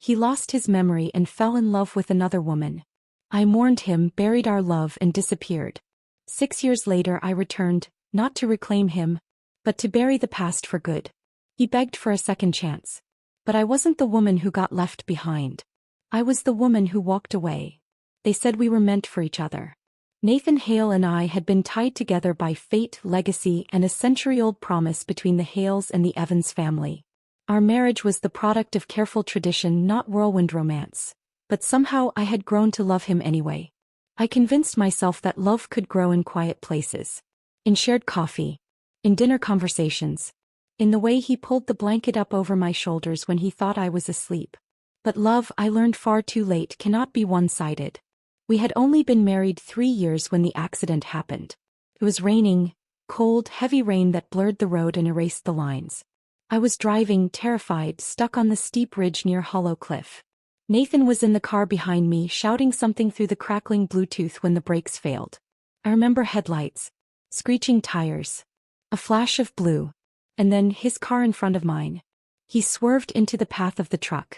He lost his memory and fell in love with another woman. I mourned him, buried our love, and disappeared. 6 years later I returned, not to reclaim him, but to bury the past for good. He begged for a second chance. But I wasn't the woman who got left behind. I was the woman who walked away. They said we were meant for each other. Nathan Hale and I had been tied together by fate, legacy, and a century-old promise between the Hales and the Evans family. Our marriage was the product of careful tradition, not whirlwind romance. But somehow I had grown to love him anyway. I convinced myself that love could grow in quiet places. In shared coffee. In dinner conversations. In the way he pulled the blanket up over my shoulders when he thought I was asleep. But love, I learned far too late, cannot be one-sided. We had only been married 3 years when the accident happened. It was raining, cold, heavy rain that blurred the road and erased the lines. I was driving, terrified, stuck on the steep ridge near Hollow Cliff. Nathan was in the car behind me, shouting something through the crackling Bluetooth when the brakes failed. I remember headlights, screeching tires, a flash of blue, and then his car in front of mine. He swerved into the path of the truck.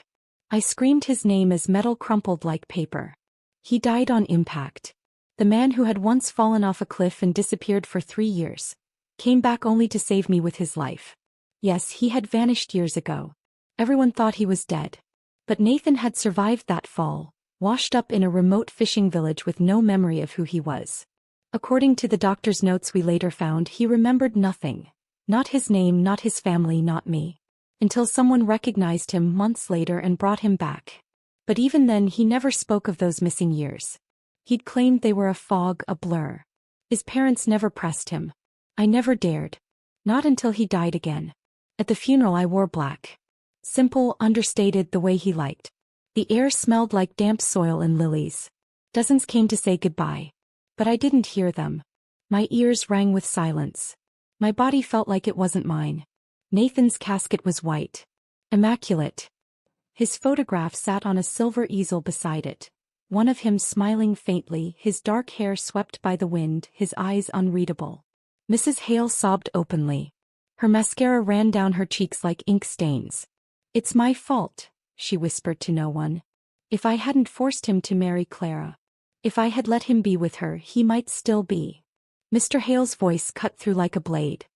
I screamed his name as metal crumpled like paper. He died on impact. The man who had once fallen off a cliff and disappeared for 3 years came back only to save me with his life. Yes, he had vanished years ago. Everyone thought he was dead. But Nathan had survived that fall, washed up in a remote fishing village with no memory of who he was. According to the doctor's notes we later found, he remembered nothing. Not his name, not his family, not me. Until someone recognized him months later and brought him back. But even then he never spoke of those missing years. He'd claimed they were a fog, a blur. His parents never pressed him. I never dared. Not until he died again. At the funeral I wore black. Simple, understated, the way he liked. The air smelled like damp soil and lilies. Dozens came to say goodbye. But I didn't hear them. My ears rang with silence. My body felt like it wasn't mine. Nathan's casket was white. Immaculate. His photograph sat on a silver easel beside it. One of him smiling faintly, his dark hair swept by the wind, his eyes unreadable. Mrs. Hale sobbed openly. Her mascara ran down her cheeks like ink stains. "It's my fault," she whispered to no one. "If I hadn't forced him to marry Clara. If I had let him be with her, he might still be." Mr. Hale's voice cut through like a blade.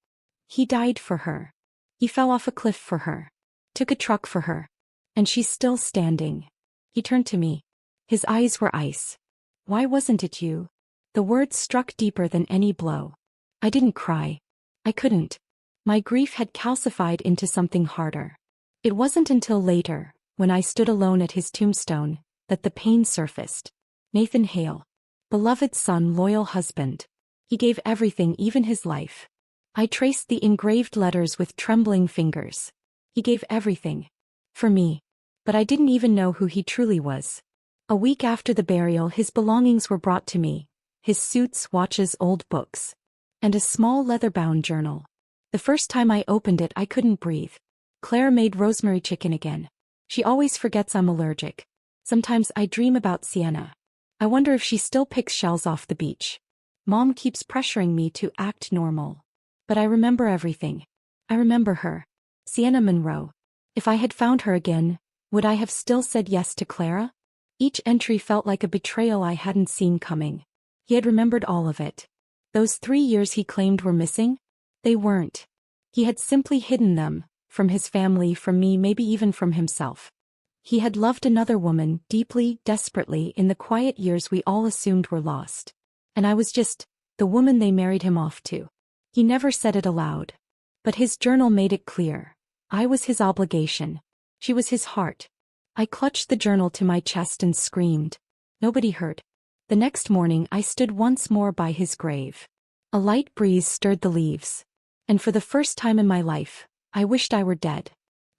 "He died for her. He fell off a cliff for her. Took a truck for her. And she's still standing." He turned to me. His eyes were ice. "Why wasn't it you?" The words struck deeper than any blow. I didn't cry. I couldn't. My grief had calcified into something harder. It wasn't until later, when I stood alone at his tombstone, that the pain surfaced. Nathan Hale. Beloved son, loyal husband. He gave everything, even his life. I traced the engraved letters with trembling fingers. He gave everything. For me. But I didn't even know who he truly was. A week after the burial, his belongings were brought to me. His suits, watches, old books. And a small leather-bound journal. The first time I opened it, I couldn't breathe. Claire made rosemary chicken again. She always forgets I'm allergic. Sometimes I dream about Sienna. I wonder if she still picks shells off the beach. Mom keeps pressuring me to act normal. But I remember everything. I remember her. Sienna Monroe. If I had found her again, would I have still said yes to Clara? Each entry felt like a betrayal I hadn't seen coming. He had remembered all of it. Those 3 years he claimed were missing? They weren't. He had simply hidden them. From his family, from me, maybe even from himself. He had loved another woman, deeply, desperately, in the quiet years we all assumed were lost. And I was just the woman they married him off to. He never said it aloud. But his journal made it clear. I was his obligation. She was his heart. I clutched the journal to my chest and screamed. Nobody heard. The next morning I stood once more by his grave. A light breeze stirred the leaves. And for the first time in my life, I wished I were dead.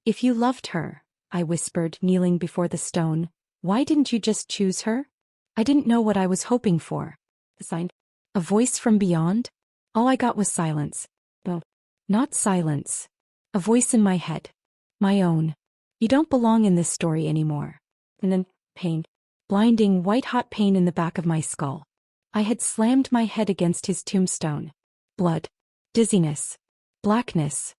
"If you loved her," I whispered, kneeling before the stone, "why didn't you just choose her?" I didn't know what I was hoping for. A voice from beyond? All I got was silence. No, not silence. A voice in my head. My own. "You don't belong in this story anymore." And then, pain. Blinding, white-hot pain in the back of my skull. I had slammed my head against his tombstone. Blood. Dizziness. Blackness.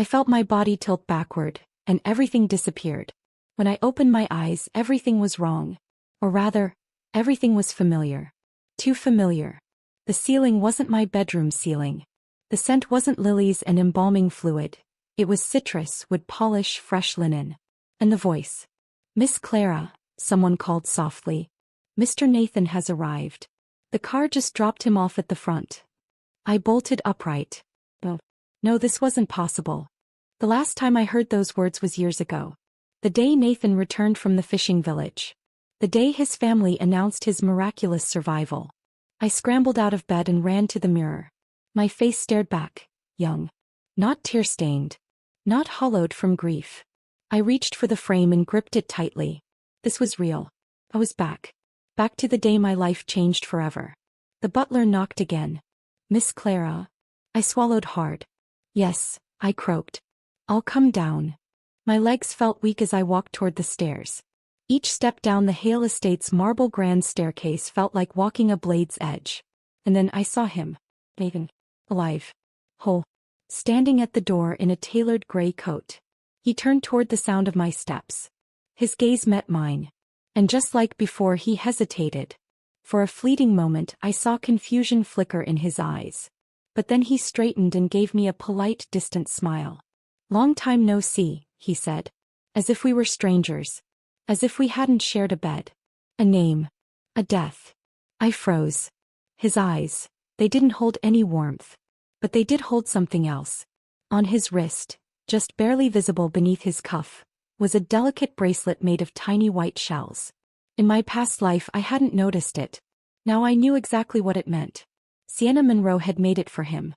I felt my body tilt backward, and everything disappeared. When I opened my eyes, everything was wrong. Or rather, everything was familiar. Too familiar. The ceiling wasn't my bedroom ceiling. The scent wasn't lilies and embalming fluid. It was citrus, wood polish, fresh linen. And the voice. "Miss Clara," someone called softly. "Mr. Nathan has arrived. The car just dropped him off at the front." I bolted upright. Oh, no, this wasn't possible. The last time I heard those words was years ago. The day Nathan returned from the fishing village. The day his family announced his miraculous survival. I scrambled out of bed and ran to the mirror. My face stared back, young. Not tear-stained. Not hollowed from grief. I reached for the frame and gripped it tightly. This was real. I was back. Back to the day my life changed forever. The butler knocked again. "Miss Clara?" I swallowed hard. "Yes," I croaked. "I'll come down." My legs felt weak as I walked toward the stairs. Each step down the Hale Estate's marble grand staircase felt like walking a blade's edge. And then I saw him. Nathan. Alive. Whole. Standing at the door in a tailored gray coat. He turned toward the sound of my steps. His gaze met mine. And just like before, he hesitated. For a fleeting moment, I saw confusion flicker in his eyes. But then he straightened and gave me a polite, distant smile. "Long time no see," he said. As if we were strangers. As if we hadn't shared a bed. A name. A death. I froze. His eyes. They didn't hold any warmth. But they did hold something else. On his wrist, just barely visible beneath his cuff, was a delicate bracelet made of tiny white shells. In my past life I hadn't noticed it. Now I knew exactly what it meant. Sienna Monroe had made it for him.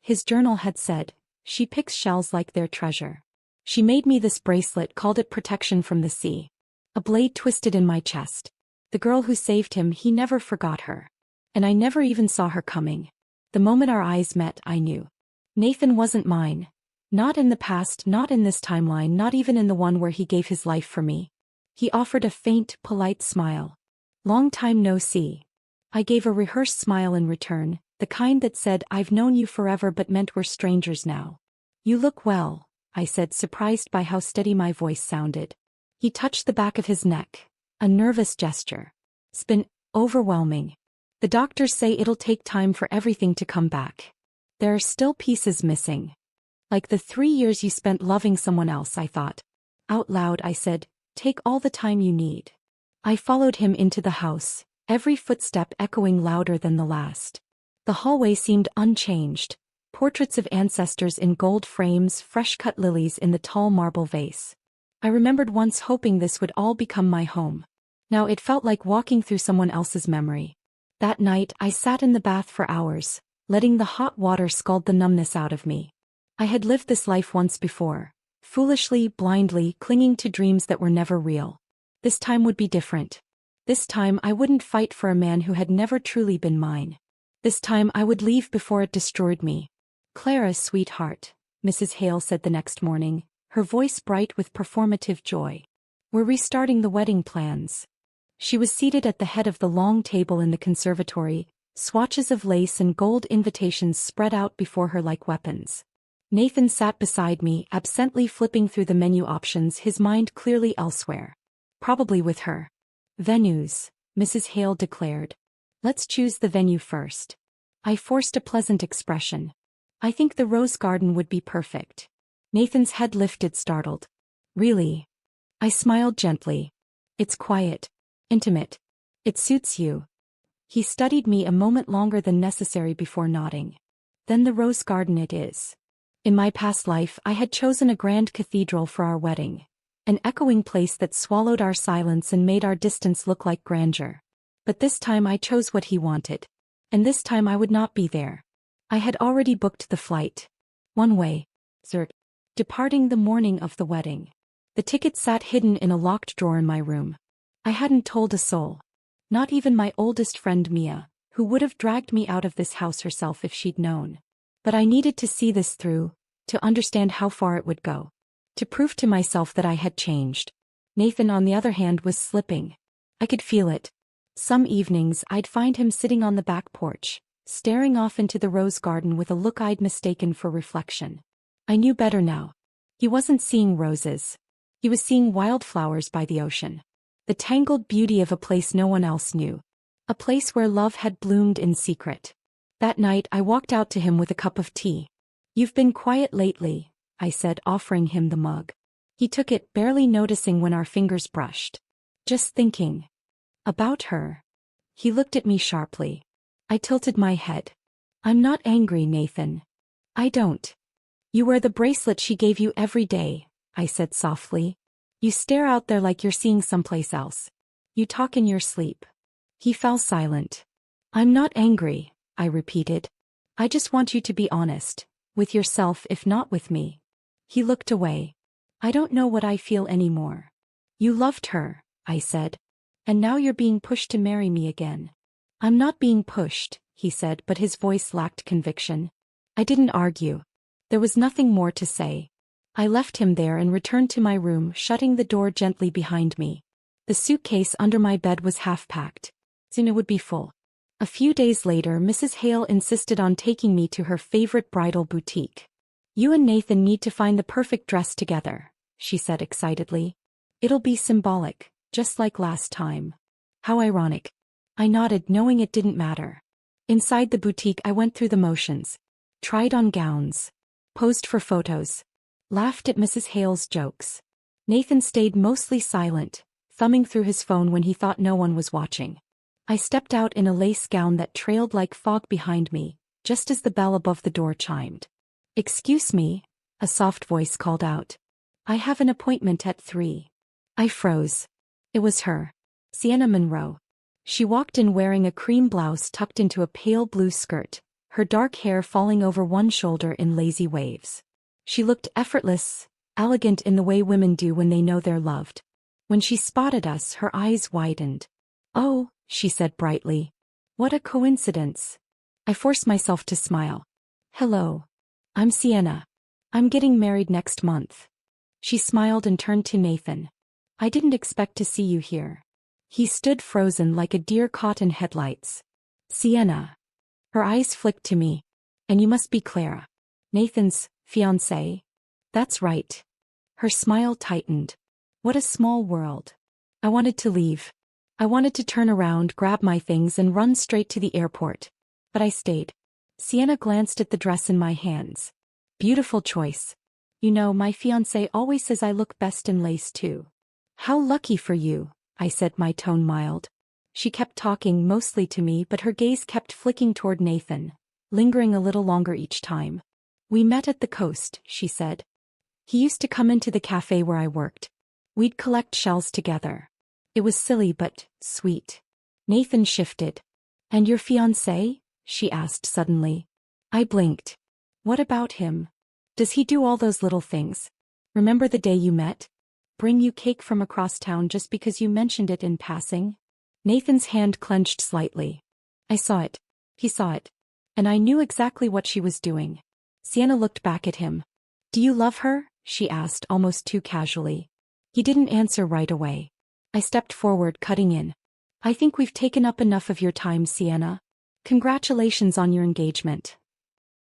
His journal had said, "She picks shells like their treasure." She made me this bracelet, called it protection from the sea. A blade twisted in my chest. The girl who saved him, he never forgot her. And I never even saw her coming. The moment our eyes met, I knew. Nathan wasn't mine. Not in the past, not in this timeline, not even in the one where he gave his life for me. He offered a faint, polite smile. "Long time no see." I gave a rehearsed smile in return, the kind that said, "I've known you forever," but meant we're strangers now. "You look well," I said, surprised by how steady my voice sounded. He touched the back of his neck. A nervous gesture. "It's been overwhelming. The doctors say it'll take time for everything to come back. There are still pieces missing." "Like the 3 years you spent loving someone else," I thought. Out loud I said, "Take all the time you need." I followed him into the house, every footstep echoing louder than the last. The hallway seemed unchanged. Portraits of ancestors in gold frames, fresh-cut lilies in the tall marble vase. I remembered once hoping this would all become my home. Now it felt like walking through someone else's memory. That night I sat in the bath for hours, letting the hot water scald the numbness out of me. I had lived this life once before, foolishly, blindly, clinging to dreams that were never real. This time would be different. This time I wouldn't fight for a man who had never truly been mine. This time I would leave before it destroyed me. "Clara's sweetheart," Mrs. Hale said the next morning, her voice bright with performative joy. "We're restarting the wedding plans." She was seated at the head of the long table in the conservatory, swatches of lace and gold invitations spread out before her like weapons. Nathan sat beside me, absently flipping through the menu options, his mind clearly elsewhere. Probably with her. "Venues," Mrs. Hale declared. "Let's choose the venue first." I forced a pleasant expression. "I think the rose garden would be perfect." Nathan's head lifted, startled. "Really?" I smiled gently. "It's quiet. Intimate. It suits you." He studied me a moment longer than necessary before nodding. "Then the rose garden it is." In my past life I had chosen a grand cathedral for our wedding. An echoing place that swallowed our silence and made our distance look like grandeur. But this time I chose what he wanted. And this time I would not be there. I had already booked the flight. One way. Zert. Departing the morning of the wedding. The ticket sat hidden in a locked drawer in my room. I hadn't told a soul. Not even my oldest friend Mia, who would have dragged me out of this house herself if she'd known. But I needed to see this through, to understand how far it would go. To prove to myself that I had changed. Nathan, on the other hand, was slipping. I could feel it. Some evenings I'd find him sitting on the back porch, staring off into the rose garden with a look I'd mistaken for reflection. I knew better now. He wasn't seeing roses. He was seeing wildflowers by the ocean. The tangled beauty of a place no one else knew. A place where love had bloomed in secret. That night I walked out to him with a cup of tea. "You've been quiet lately," I said, offering him the mug. He took it, barely noticing when our fingers brushed. "Just thinking about her." He looked at me sharply. I tilted my head. "I'm not angry, Nathan. I don't." "You wear the bracelet she gave you every day," I said softly. "You stare out there like you're seeing someplace else. You talk in your sleep." He fell silent. "I'm not angry," I repeated. "I just want you to be honest, with yourself if not with me." He looked away. "I don't know what I feel anymore." "You loved her," I said. "And now you're being pushed to marry me again." "I'm not being pushed," he said, but his voice lacked conviction. I didn't argue. There was nothing more to say. I left him there and returned to my room, shutting the door gently behind me. The suitcase under my bed was half-packed. Soon it would be full. A few days later, Mrs. Hale insisted on taking me to her favorite bridal boutique. "You and Nathan need to find the perfect dress together," she said excitedly. "It'll be symbolic, just like last time." How ironic. I nodded, knowing it didn't matter. Inside the boutique, I went through the motions. Tried on gowns. Posed for photos. Laughed at Mrs. Hale's jokes. Nathan stayed mostly silent, thumbing through his phone when he thought no one was watching. I stepped out in a lace gown that trailed like fog behind me, just as the bell above the door chimed. "Excuse me," a soft voice called out. "I have an appointment at 3. I froze. It was her. Sienna Monroe. She walked in wearing a cream blouse tucked into a pale blue skirt, her dark hair falling over one shoulder in lazy waves. She looked effortless, elegant in the way women do when they know they're loved. When she spotted us, her eyes widened. "Oh," she said brightly. "What a coincidence." I forced myself to smile. "Hello. I'm Sienna. I'm getting married next month." She smiled and turned to Nathan. "I didn't expect to see you here." He stood frozen like a deer caught in headlights. "Sienna." Her eyes flicked to me. "And you must be Clara. Nathan's fiancée?" "That's right." Her smile tightened. What a small world. I wanted to leave. I wanted to turn around, grab my things and run straight to the airport. But I stayed. Sienna glanced at the dress in my hands. "Beautiful choice. You know, my fiancé always says I look best in lace too." "How lucky for you," I said, my tone mild. She kept talking, mostly to me, but her gaze kept flicking toward Nathan, lingering a little longer each time. "We met at the coast," she said. "He used to come into the cafe where I worked. We'd collect shells together. It was silly but sweet." Nathan shifted. "And your fiancé?" she asked suddenly. I blinked. "What about him? Does he do all those little things? Remember the day you met? Bring you cake from across town just because you mentioned it in passing?" Nathan's hand clenched slightly. I saw it. He saw it. And I knew exactly what she was doing. Sienna looked back at him. "Do you love her?" she asked, almost too casually. He didn't answer right away. I stepped forward, cutting in. "I think we've taken up enough of your time, Sienna. Congratulations on your engagement."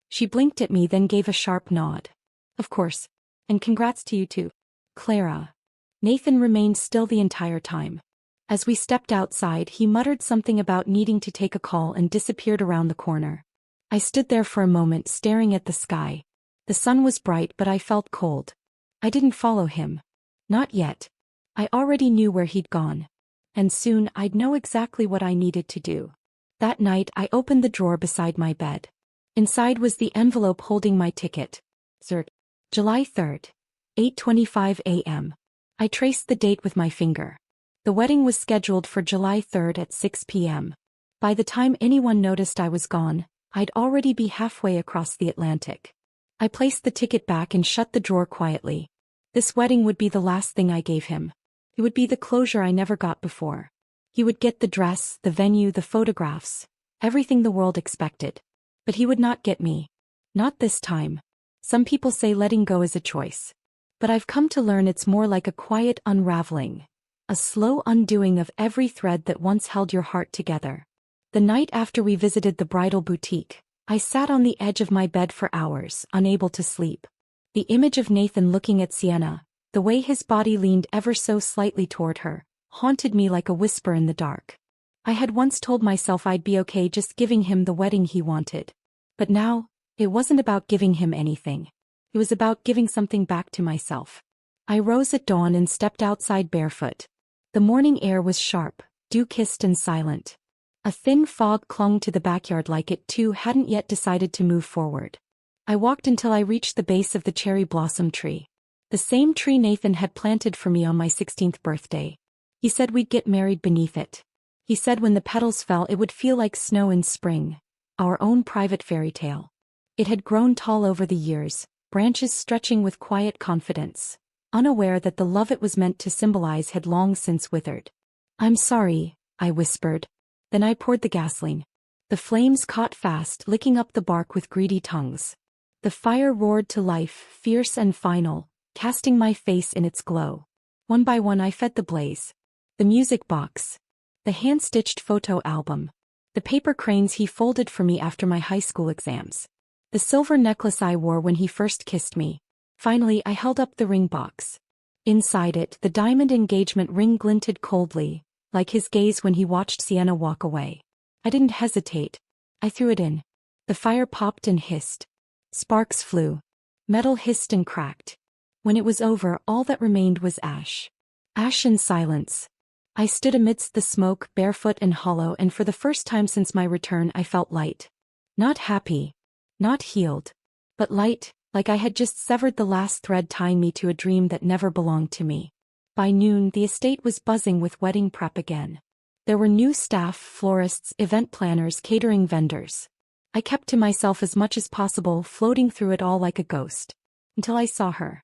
She blinked at me, then gave a sharp nod. "Of course. And congrats to you too, Clara." Nathan remained still the entire time. As we stepped outside, he muttered something about needing to take a call and disappeared around the corner. I stood there for a moment, staring at the sky. The sun was bright, but I felt cold. I didn't follow him. Not yet. I already knew where he'd gone. And soon I'd know exactly what I needed to do. That night I opened the drawer beside my bed. Inside was the envelope holding my ticket. Zert. July 3rd. 8:25 a.m. I traced the date with my finger. The wedding was scheduled for July 3rd at 6 p.m. By the time anyone noticed I was gone, I'd already be halfway across the Atlantic. I placed the ticket back and shut the drawer quietly. This wedding would be the last thing I gave him. It would be the closure I never got before. He would get the dress, the venue, the photographs, everything the world expected. But he would not get me. Not this time. Some people say letting go is a choice. But I've come to learn it's more like a quiet unraveling. A slow undoing of every thread that once held your heart together. The night after we visited the bridal boutique, I sat on the edge of my bed for hours, unable to sleep. The image of Nathan looking at Sienna, The way his body leaned ever so slightly toward her haunted me like a whisper in the dark. I had once told myself I'd be okay just giving him the wedding he wanted. But now, it wasn't about giving him anything. It was about giving something back to myself. I rose at dawn and stepped outside barefoot. The morning air was sharp, dew-kissed and silent. A thin fog clung to the backyard like it too hadn't yet decided to move forward. I walked until I reached the base of the cherry blossom tree. The same tree Nathan had planted for me on my 16th birthday. He said we'd get married beneath it. He said when the petals fell it would feel like snow in spring, our own private fairy tale. It had grown tall over the years, branches stretching with quiet confidence, unaware that the love it was meant to symbolize had long since withered. "I'm sorry," I whispered. Then I poured the gasoline. The flames caught fast, licking up the bark with greedy tongues. The fire roared to life, fierce and final, casting my face in its glow. One by one I fed the blaze. The music box. The hand-stitched photo album. The paper cranes he folded for me after my high school exams. The silver necklace I wore when he first kissed me. Finally, I held up the ring box. Inside it, the diamond engagement ring glinted coldly, like his gaze when he watched Sienna walk away. I didn't hesitate. I threw it in. The fire popped and hissed. Sparks flew. Metal hissed and cracked. When it was over, all that remained was ash. Ash and silence. I stood amidst the smoke, barefoot and hollow, and for the first time since my return I felt light. Not happy. Not healed. But light, like I had just severed the last thread tying me to a dream that never belonged to me. By noon, the estate was buzzing with wedding prep again. There were new staff, florists, event planners, catering vendors. I kept to myself as much as possible, floating through it all like a ghost. Until I saw her.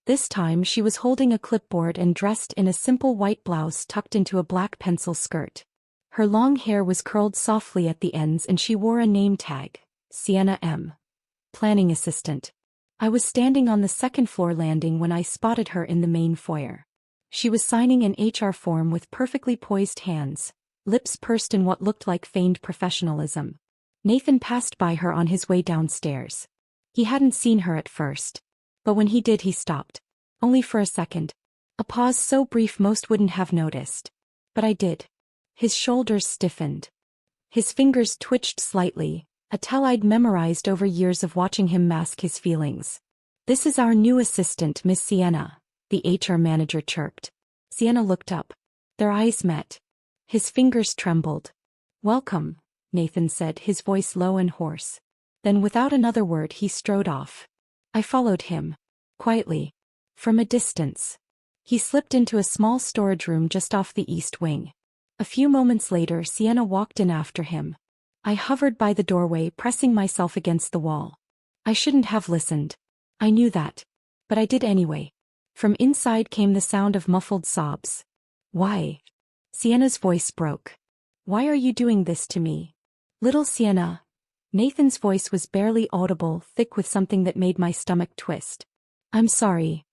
This time she was holding a clipboard and dressed in a simple white blouse tucked into a black pencil skirt. Her long hair was curled softly at the ends and she wore a name tag, Sienna M. Planning assistant. I was standing on the second floor landing when I spotted her in the main foyer. She was signing an HR form with perfectly poised hands, lips pursed in what looked like feigned professionalism. Nathan passed by her on his way downstairs. He hadn't seen her at first. But when he did he stopped. Only for a second. A pause so brief most wouldn't have noticed. But I did. His shoulders stiffened. His fingers twitched slightly, a tell I'd memorized over years of watching him mask his feelings. "This is our new assistant, Miss Sienna," the HR manager chirped. Sienna looked up. Their eyes met. His fingers trembled. "Welcome," Nathan said, his voice low and hoarse. Then without another word he strode off. I followed him. Quietly. From a distance. He slipped into a small storage room just off the east wing. A few moments later Sienna walked in after him. I hovered by the doorway, pressing myself against the wall. I shouldn't have listened. I knew that. But I did anyway. From inside came the sound of muffled sobs. "Why?" Sienna's voice broke. "Why are you doing this to me? Little Sienna." Nathan's voice was barely audible, thick with something that made my stomach twist. "I'm sorry."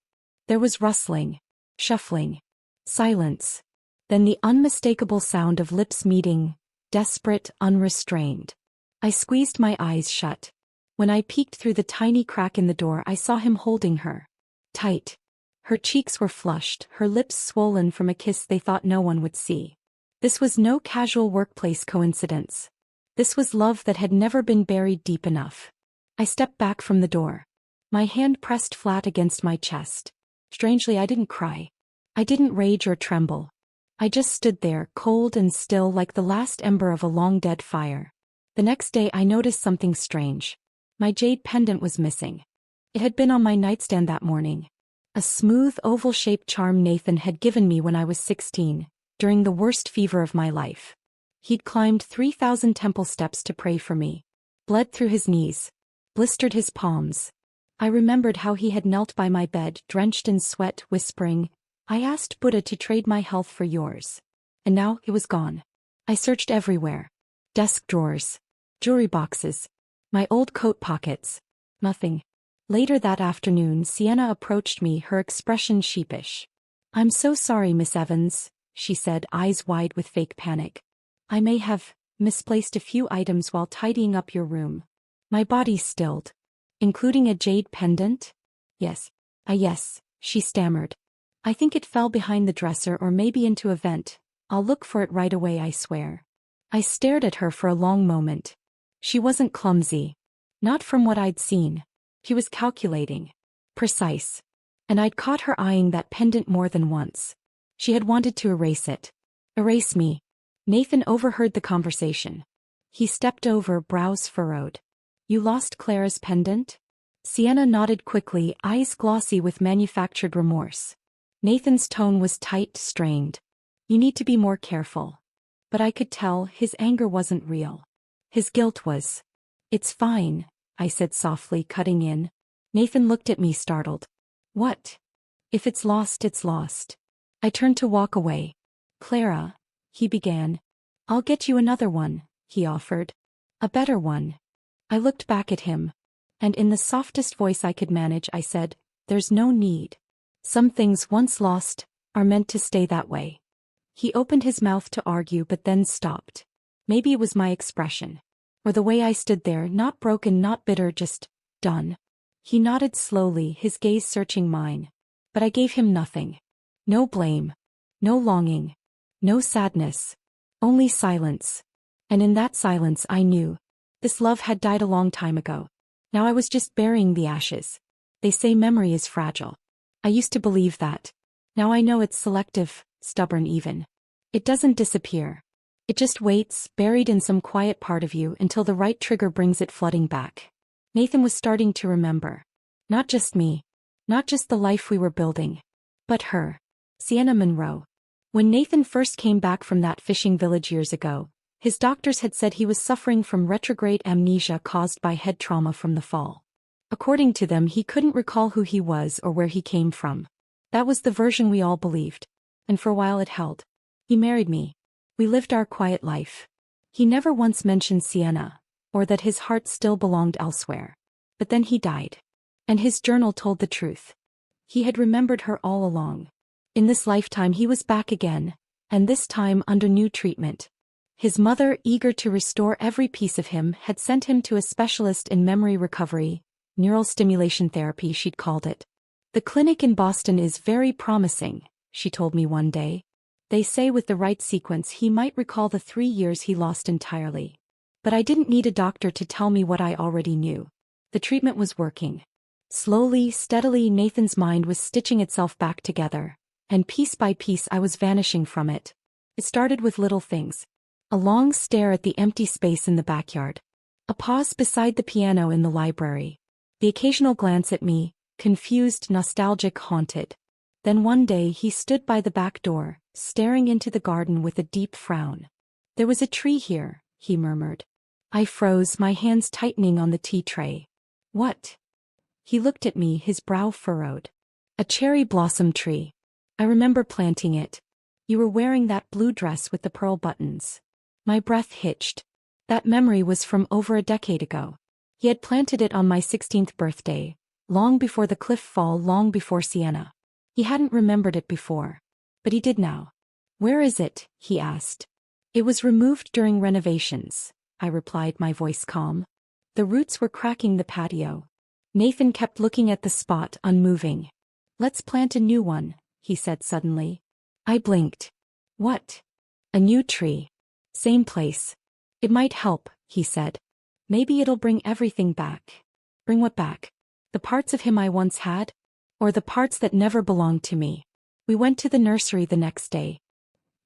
There was rustling, shuffling, silence. Then the unmistakable sound of lips meeting, desperate, unrestrained. I squeezed my eyes shut. When I peeked through the tiny crack in the door I saw him holding her. Tight. Her cheeks were flushed, her lips swollen from a kiss they thought no one would see. This was no casual workplace coincidence. This was love that had never been buried deep enough. I stepped back from the door. My hand pressed flat against my chest. Strangely, I didn't cry. I didn't rage or tremble. I just stood there, cold and still like the last ember of a long-dead fire. The next day I noticed something strange. My jade pendant was missing. It had been on my nightstand that morning. A smooth, oval-shaped charm Nathan had given me when I was 16, during the worst fever of my life. He'd climbed 3,000 temple steps to pray for me. Bled through his knees. Blistered his palms. I remembered how he had knelt by my bed, drenched in sweat, whispering, "I asked Buddha to trade my health for yours." And now it was gone. I searched everywhere. Desk drawers. Jewelry boxes. My old coat pockets. Nothing. Later that afternoon Sienna approached me, her expression sheepish. "I'm so sorry, Miss Evans," she said, eyes wide with fake panic. "I may have misplaced a few items while tidying up your room." My body stilled. "Including a jade pendant?" "Yes." "Ah, yes," she stammered. "I think it fell behind the dresser or maybe into a vent. I'll look for it right away, I swear." I stared at her for a long moment. She wasn't clumsy. Not from what I'd seen. She was calculating. Precise. And I'd caught her eyeing that pendant more than once. She had wanted to erase it. Erase me. Nathan overheard the conversation. He stepped over, brows furrowed. "You lost Clara's pendant?" Sienna nodded quickly, eyes glossy with manufactured remorse. Nathan's tone was tight, strained. "You need to be more careful." But I could tell his anger wasn't real. His guilt was. "It's fine," I said softly, cutting in. Nathan looked at me, startled. "What?" "If it's lost, it's lost." I turned to walk away. "Clara," he began. "I'll get you another one," he offered. "A better one." I looked back at him. And in the softest voice I could manage, I said, "There's no need. Some things once lost are meant to stay that way." He opened his mouth to argue but then stopped. Maybe it was my expression. Or the way I stood there, not broken, not bitter, just done. He nodded slowly, his gaze searching mine. But I gave him nothing. No blame. No longing. No sadness. Only silence. And in that silence I knew. This love had died a long time ago. Now I was just burying the ashes. They say memory is fragile. I used to believe that. Now I know it's selective, stubborn even. It doesn't disappear. It just waits, buried in some quiet part of you until the right trigger brings it flooding back. Nathan was starting to remember. Not just me. Not just the life we were building. But her. Sienna Monroe. When Nathan first came back from that fishing village years ago, his doctors had said he was suffering from retrograde amnesia caused by head trauma from the fall. According to them, he couldn't recall who he was or where he came from. That was the version we all believed. And for a while it held. He married me. We lived our quiet life. He never once mentioned Sienna, or that his heart still belonged elsewhere. But then he died. And his journal told the truth. He had remembered her all along. In this lifetime he was back again, and this time under new treatment. His mother, eager to restore every piece of him, had sent him to a specialist in memory recovery, neural stimulation therapy she'd called it. "The clinic in Boston is very promising," she told me one day. "They say with the right sequence he might recall the 3 years he lost entirely." But I didn't need a doctor to tell me what I already knew. The treatment was working. Slowly, steadily, Nathan's mind was stitching itself back together, and piece by piece I was vanishing from it. It started with little things. A long stare at the empty space in the backyard. A pause beside the piano in the library. The occasional glance at me, confused, nostalgic, haunted. Then one day he stood by the back door, staring into the garden with a deep frown. "There was a tree here," he murmured. I froze, my hands tightening on the tea tray. "What?" He looked at me, his brow furrowed. "A cherry blossom tree. I remember planting it. You were wearing that blue dress with the pearl buttons." My breath hitched. That memory was from over a decade ago. He had planted it on my 16th birthday, long before the cliff fall, long before Sienna. He hadn't remembered it before. But he did now. "Where is it?" he asked. "It was removed during renovations," I replied, my voice calm. The roots were cracking the patio. Nathan kept looking at the spot, unmoving. "Let's plant a new one," he said suddenly. I blinked. "What?" "A new tree. Same place. It might help," he said. "Maybe it'll bring everything back." "Bring what back? The parts of him I once had? Or the parts that never belonged to me?" We went to the nursery the next day.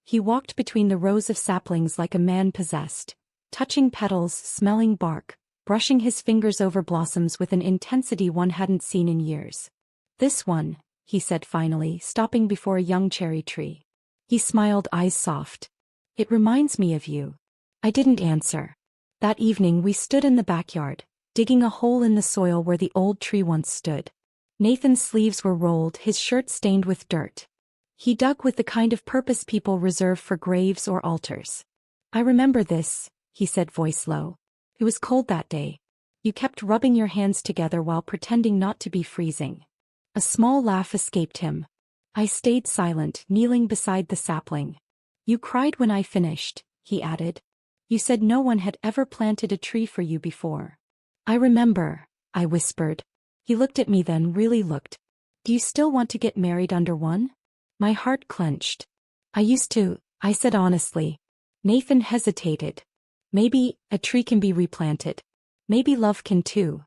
He walked between the rows of saplings like a man possessed, touching petals, smelling bark, brushing his fingers over blossoms with an intensity one hadn't seen in years. "This one," he said finally, stopping before a young cherry tree. He smiled, eyes soft. "It reminds me of you." I didn't answer. That evening we stood in the backyard, digging a hole in the soil where the old tree once stood. Nathan's sleeves were rolled, his shirt stained with dirt. He dug with the kind of purpose people reserve for graves or altars. "I remember this," he said, voice low. "It was cold that day. You kept rubbing your hands together while pretending not to be freezing." A small laugh escaped him. I stayed silent, kneeling beside the sapling. "You cried when I finished," he added. "You said no one had ever planted a tree for you before." "I remember," I whispered. He looked at me then, really looked. Do you still want to get married under one? My heart clenched. I used to, I said honestly. Nathan hesitated. Maybe a tree can be replanted. Maybe love can too.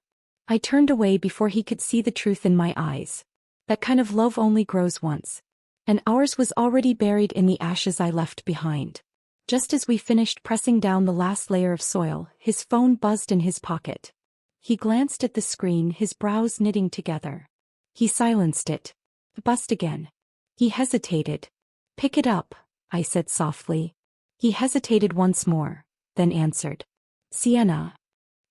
I turned away before he could see the truth in my eyes. That kind of love only grows once. And ours was already buried in the ashes I left behind. Just as we finished pressing down the last layer of soil, his phone buzzed in his pocket. He glanced at the screen, his brows knitting together. He silenced it. Buzzed again. He hesitated. Pick it up, I said softly. He hesitated once more, then answered. Sienna.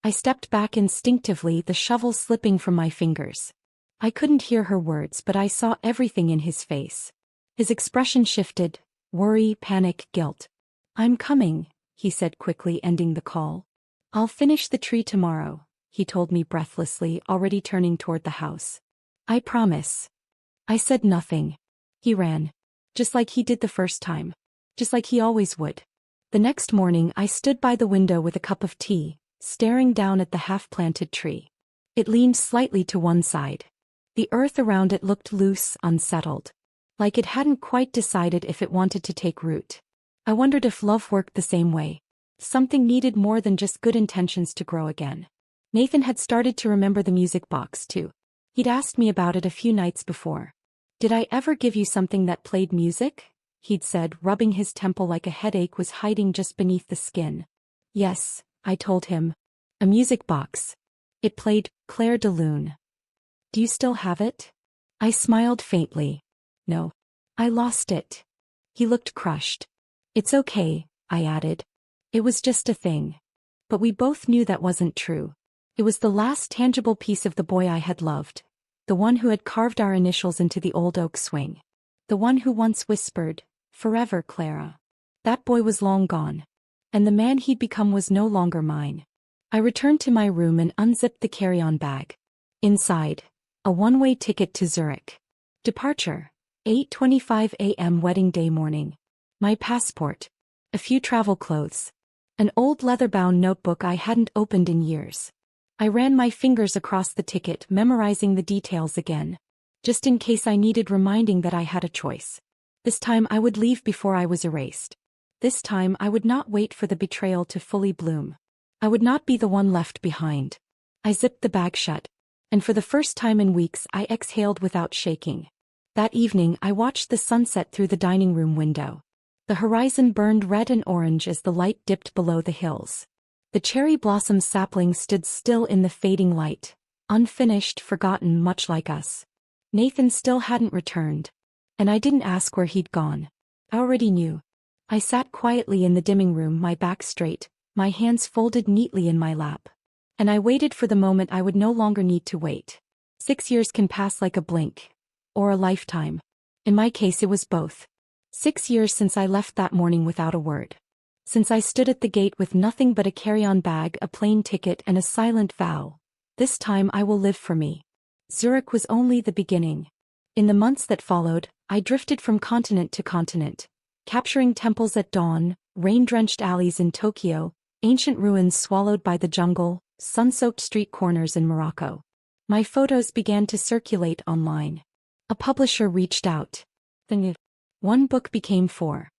I stepped back instinctively, the shovel slipping from my fingers. I couldn't hear her words, but I saw everything in his face. His expression shifted, worry, panic, guilt. I'm coming, he said quickly, ending the call. I'll finish the tree tomorrow, he told me breathlessly, already turning toward the house. I promise. I said nothing. He ran. Just like he did the first time. Just like he always would. The next morning I stood by the window with a cup of tea, staring down at the half-planted tree. It leaned slightly to one side. The earth around it looked loose, unsettled. Like it hadn't quite decided if it wanted to take root. I wondered if love worked the same way. Something needed more than just good intentions to grow again. Nathan had started to remember the music box too. He'd asked me about it a few nights before. Did I ever give you something that played music? He'd said, rubbing his temple like a headache was hiding just beneath the skin. Yes, I told him. A music box. It played Claire de Lune. Do you still have it? I smiled faintly. No. I lost it. He looked crushed. It's okay, I added. It was just a thing. But we both knew that wasn't true. It was the last tangible piece of the boy I had loved. The one who had carved our initials into the old oak swing. The one who once whispered, "Forever, Clara." That boy was long gone. And the man he'd become was no longer mine. I returned to my room and unzipped the carry-on bag. Inside, a one-way ticket to Zurich. Departure, 8:25 a.m. wedding day morning. My passport. A few travel clothes. An old leather-bound notebook I hadn't opened in years. I ran my fingers across the ticket, memorizing the details again. Just in case I needed reminding that I had a choice. This time I would leave before I was erased. This time I would not wait for the betrayal to fully bloom. I would not be the one left behind. I zipped the bag shut. And for the first time in weeks I exhaled without shaking. That evening I watched the sunset through the dining room window. The horizon burned red and orange as the light dipped below the hills. The cherry blossom sapling stood still in the fading light, unfinished, forgotten, much like us. Nathan still hadn't returned. And I didn't ask where he'd gone. I already knew. I sat quietly in the dimming room, my back straight, my hands folded neatly in my lap. And I waited for the moment I would no longer need to wait. 6 years can pass like a blink. Or a lifetime. In my case it was both. 6 years since I left that morning without a word. Since I stood at the gate with nothing but a carry-on bag, a plane ticket, and a silent vow. This time I will live for me. Zurich was only the beginning. In the months that followed, I drifted from continent to continent, capturing temples at dawn, rain-drenched alleys in Tokyo, ancient ruins swallowed by the jungle, sun-soaked street corners in Morocco. My photos began to circulate online. A publisher reached out. Then one book became 4.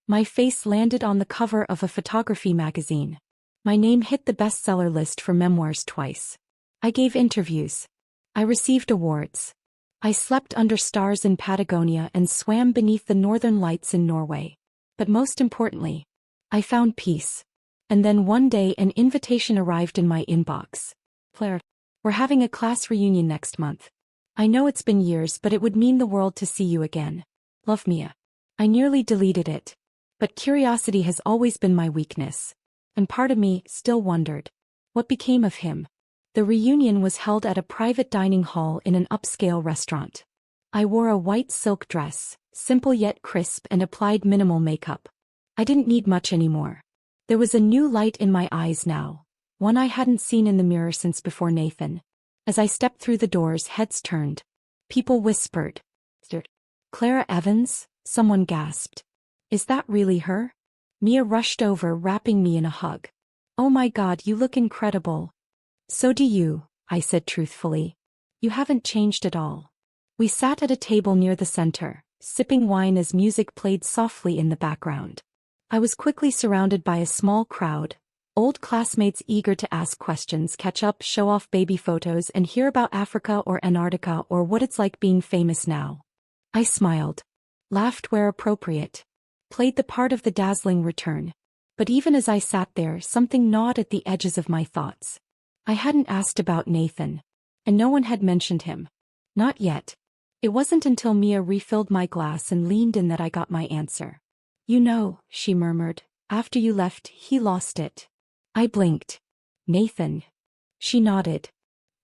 My face landed on the cover of a photography magazine. My name hit the bestseller list for memoirs twice. I gave interviews. I received awards. I slept under stars in Patagonia and swam beneath the northern lights in Norway. But most importantly, I found peace. And then one day an invitation arrived in my inbox. Claire, we're having a class reunion next month. I know it's been years, but it would mean the world to see you again. Love, Mia. I nearly deleted it. But curiosity has always been my weakness. And part of me still wondered. What became of him? The reunion was held at a private dining hall in an upscale restaurant. I wore a white silk dress, simple yet crisp, and applied minimal makeup. I didn't need much anymore. There was a new light in my eyes now, one I hadn't seen in the mirror since before Nathan. As I stepped through the doors, heads turned. People whispered. Clara Evans? Someone gasped. Is that really her? Mia rushed over, wrapping me in a hug. Oh my God, you look incredible. So do you, I said truthfully. You haven't changed at all. We sat at a table near the center, sipping wine as music played softly in the background. I was quickly surrounded by a small crowd, old classmates eager to ask questions, catch up, show off baby photos, and hear about Africa or Antarctica or what it's like being famous now. I smiled, laughed where appropriate, played the part of the dazzling return. But even as I sat there, something gnawed at the edges of my thoughts. I hadn't asked about Nathan, and no one had mentioned him. Not yet. It wasn't until Mia refilled my glass and leaned in that I got my answer. You know, she murmured, after you left, he lost it. I blinked. Nathan. She nodded.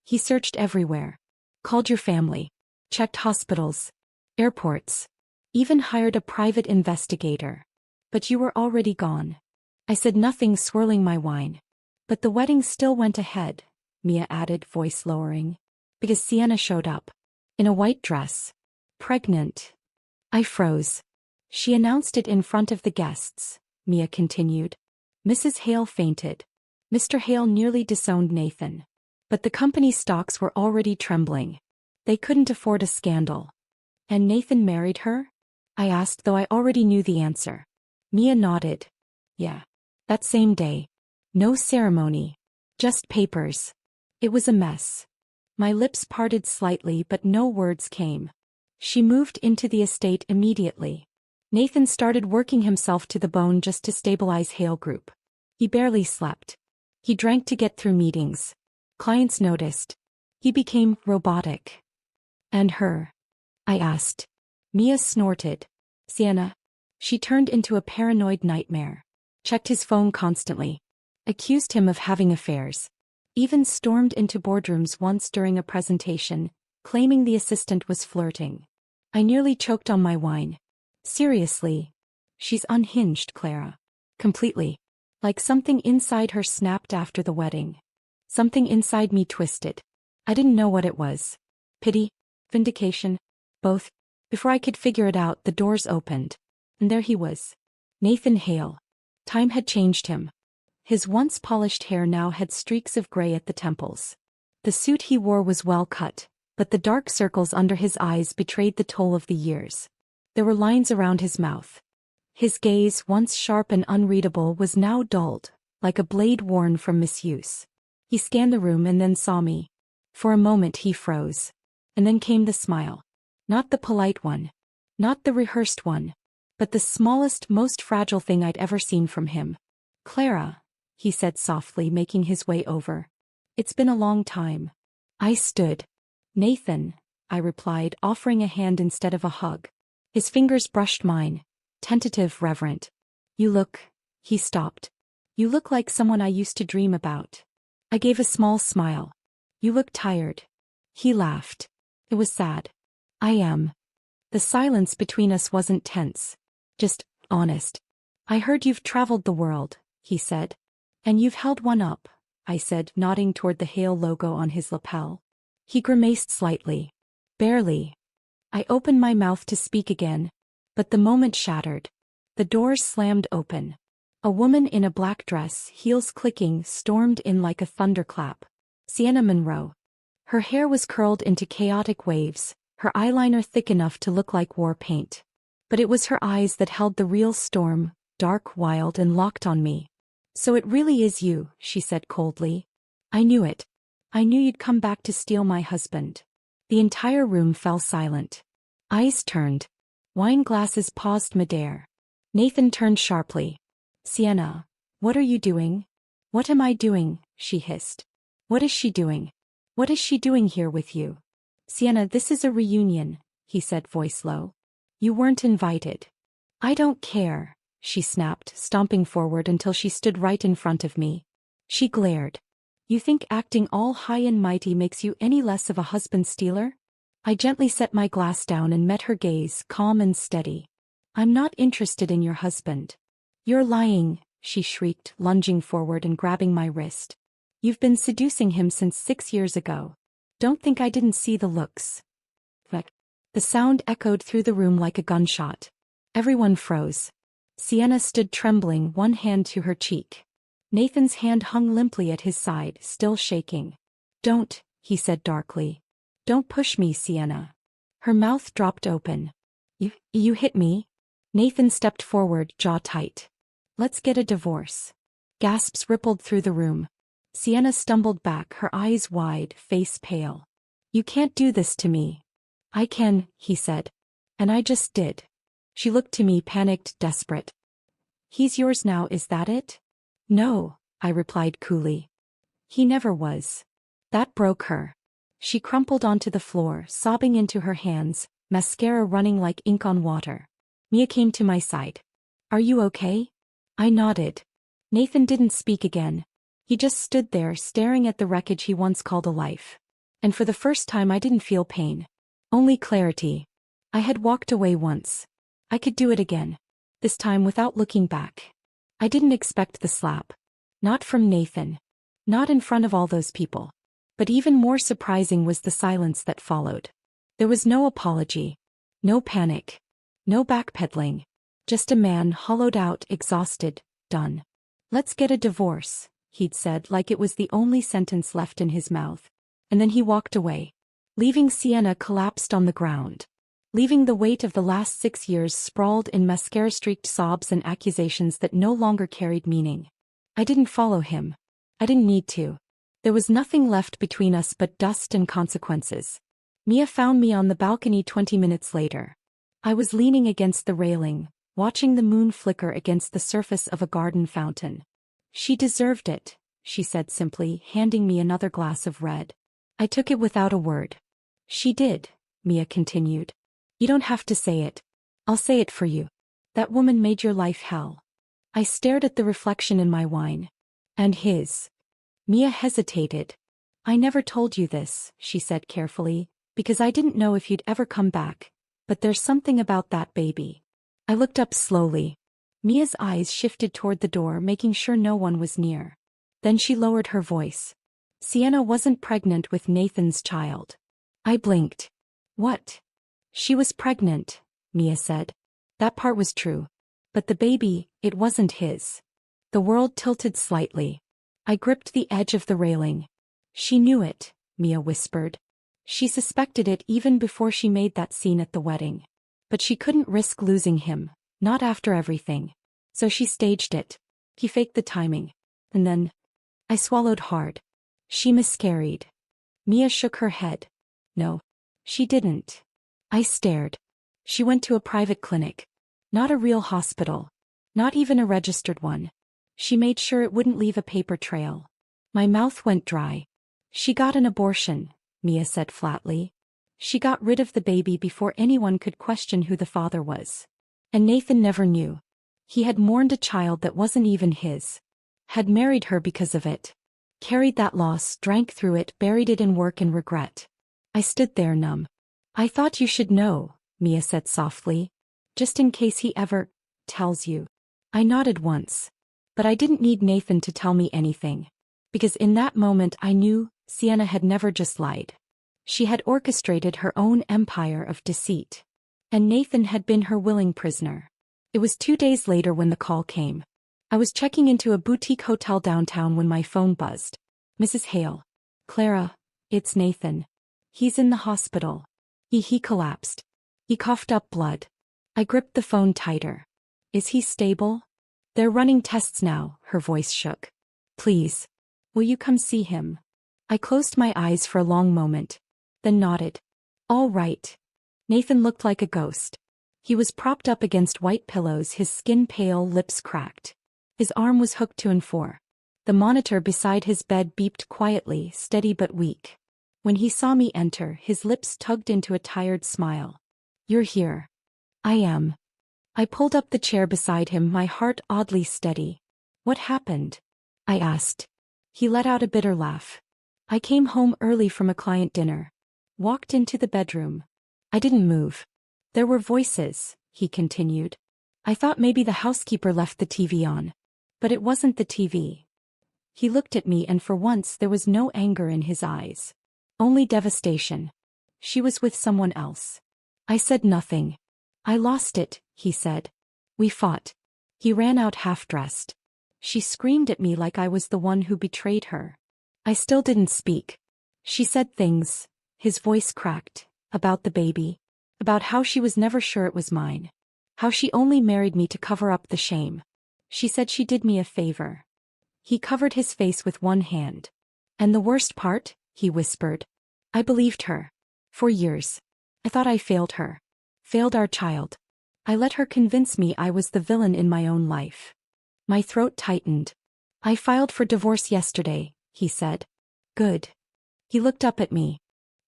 He searched everywhere. Called your family. Checked hospitals. Airports. Even hired a private investigator. But you were already gone. I said nothing, swirling my wine. But the wedding still went ahead, Mia added, voice lowering. Because Sienna showed up. In a white dress. Pregnant. I froze. She announced it in front of the guests, Mia continued. Mrs. Hale fainted. Mr. Hale nearly disowned Nathan. But the company's stocks were already trembling. They couldn't afford a scandal. And Nathan married her? I asked, though I already knew the answer. Mia nodded. Yeah. That same day. No ceremony. Just papers. It was a mess. My lips parted slightly, but no words came. She moved into the estate immediately. Nathan started working himself to the bone just to stabilize Hale Group. He barely slept. He drank to get through meetings. Clients noticed. He became robotic. And her? I asked. Mia snorted. Sienna. She turned into a paranoid nightmare. Checked his phone constantly. Accused him of having affairs. Even stormed into boardrooms once during a presentation, claiming the assistant was flirting. I nearly choked on my wine. Seriously. She's unhinged, Clara. Completely. Like something inside her snapped after the wedding. Something inside me twisted. I didn't know what it was. Pity? Vindication? Both. Before I could figure it out, the doors opened. And there he was. Nathan Hale. Time had changed him. His once polished hair now had streaks of gray at the temples. The suit he wore was well cut, but the dark circles under his eyes betrayed the toll of the years. There were lines around his mouth. His gaze, once sharp and unreadable, was now dulled, like a blade worn from misuse. He scanned the room and then saw me. For a moment he froze. And then came the smile. Not the polite one. Not the rehearsed one. But the smallest, most fragile thing I'd ever seen from him. Clara, he said softly, making his way over. It's been a long time. I stood. Nathan, I replied, offering a hand instead of a hug. His fingers brushed mine. Tentative, reverent. You look. He stopped. You look like someone I used to dream about. I gave a small smile. You look tired. He laughed. It was sad. I am. The silence between us wasn't tense. Just honest. I heard you've traveled the world, he said. And you've held one up, I said, nodding toward the Hale logo on his lapel. He grimaced slightly. Barely. I opened my mouth to speak again, but the moment shattered. The doors slammed open. A woman in a black dress, heels clicking, stormed in like a thunderclap. Sienna Monroe. Her hair was curled into chaotic waves, her eyeliner thick enough to look like war paint. But it was her eyes that held the real storm, dark, wild, and locked on me. So it really is you, she said coldly. I knew it. I knew you'd come back to steal my husband. The entire room fell silent. Eyes turned. Wine glasses paused midair. Nathan turned sharply. Sienna, what are you doing? What am I doing? She hissed. What is she doing? What is she doing here with you? Sienna, this is a reunion, he said, voice low. You weren't invited. I don't care, she snapped, stomping forward until she stood right in front of me. She glared. You think acting all high and mighty makes you any less of a husband-stealer? I gently set my glass down and met her gaze, calm and steady. I'm not interested in your husband. You're lying, she shrieked, lunging forward and grabbing my wrist. You've been seducing him since 6 years ago. Don't think I didn't see the looks. The sound echoed through the room like a gunshot. Everyone froze. Sienna stood trembling, one hand to her cheek. Nathan's hand hung limply at his side, still shaking. Don't, he said darkly. Don't push me, Sienna. Her mouth dropped open. You hit me? Nathan stepped forward, jaw tight. Let's get a divorce. Gasps rippled through the room. Sienna stumbled back, her eyes wide, face pale. You can't do this to me. I can, he said. And I just did. She looked to me, panicked, desperate. He's yours now, is that it? No, I replied coolly. He never was. That broke her. She crumpled onto the floor, sobbing into her hands, mascara running like ink on water. Mia came to my side. Are you okay? I nodded. Nathan didn't speak again. He just stood there staring at the wreckage he once called a life. And for the first time I didn't feel pain. Only clarity. I had walked away once. I could do it again. This time without looking back. I didn't expect the slap. Not from Nathan. Not in front of all those people. But even more surprising was the silence that followed. There was no apology. No panic. No backpedaling. Just a man hollowed out, exhausted, done. Let's get a divorce, he'd said like it was the only sentence left in his mouth. And then he walked away. Leaving Sienna collapsed on the ground. Leaving the weight of the last 6 years sprawled in mascara-streaked sobs and accusations that no longer carried meaning. I didn't follow him. I didn't need to. There was nothing left between us but dust and consequences. Mia found me on the balcony 20 minutes later. I was leaning against the railing, watching the moon flicker against the surface of a garden fountain. She deserved it, she said simply, handing me another glass of red. I took it without a word. She did, Mia continued. You don't have to say it. I'll say it for you. That woman made your life hell. I stared at the reflection in my wine. And his. Mia hesitated. I never told you this, she said carefully, because I didn't know if you'd ever come back, but there's something about that baby. I looked up slowly. Mia's eyes shifted toward the door, making sure no one was near. Then she lowered her voice. Sienna wasn't pregnant with Nathan's child. I blinked. What? She was pregnant, Mia said. That part was true. But the baby, it wasn't his. The world tilted slightly. I gripped the edge of the railing. She knew it, Mia whispered. She suspected it even before she made that scene at the wedding. But she couldn't risk losing him, not after everything. So she staged it. He faked the timing. And then, I swallowed hard. She miscarried. Mia shook her head. No, she didn't. I stared. She went to a private clinic. Not a real hospital. Not even a registered one. She made sure it wouldn't leave a paper trail. My mouth went dry. She got an abortion, Mia said flatly. She got rid of the baby before anyone could question who the father was. And Nathan never knew. He had mourned a child that wasn't even his. Had married her because of it. Carried that loss, drank through it, buried it in work and regret. I stood there numb. I thought you should know, Mia said softly. Just in case he ever tells you. I nodded once. But I didn't need Nathan to tell me anything. Because in that moment I knew Sienna had never just lied. She had orchestrated her own empire of deceit. And Nathan had been her willing prisoner. It was 2 days later when the call came. I was checking into a boutique hotel downtown when my phone buzzed. Mrs. Hale. Clara, it's Nathan. He's in the hospital. He collapsed. He coughed up blood. I gripped the phone tighter. Is he stable? They're running tests now, her voice shook. Please. Will you come see him? I closed my eyes for a long moment. Then nodded. All right. Nathan looked like a ghost. He was propped up against white pillows, his skin pale, lips cracked. His arm was hooked to and for. The monitor beside his bed beeped quietly, steady but weak. When he saw me enter, his lips tugged into a tired smile. You're here. I am. I pulled up the chair beside him, my heart oddly steady. What happened? I asked. He let out a bitter laugh. I came home early from a client dinner. Walked into the bedroom. I didn't move. There were voices, he continued. I thought maybe the housekeeper left the TV on. But it wasn't the TV. He looked at me and for once there was no anger in his eyes. Only devastation. She was with someone else. I said nothing. I lost it, he said. We fought. He ran out half-dressed. She screamed at me like I was the one who betrayed her. I still didn't speak. She said things, his voice cracked, about the baby. About how she was never sure it was mine. How she only married me to cover up the shame. She said she did me a favor. He covered his face with one hand. And the worst part, he whispered. I believed her. For years. I thought I failed her. Failed our child. I let her convince me I was the villain in my own life. My throat tightened. I filed for divorce yesterday, he said. Good. He looked up at me.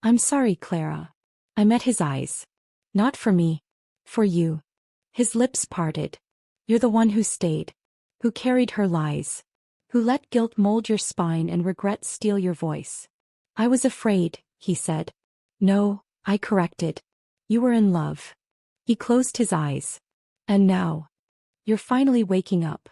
I'm sorry, Clara. I met his eyes. Not for me. For you. His lips parted. You're the one who stayed. Who carried her lies. Who let guilt mold your spine and regret steal your voice. I was afraid, he said. No, I corrected. You were in love. He closed his eyes. And now. You're finally waking up.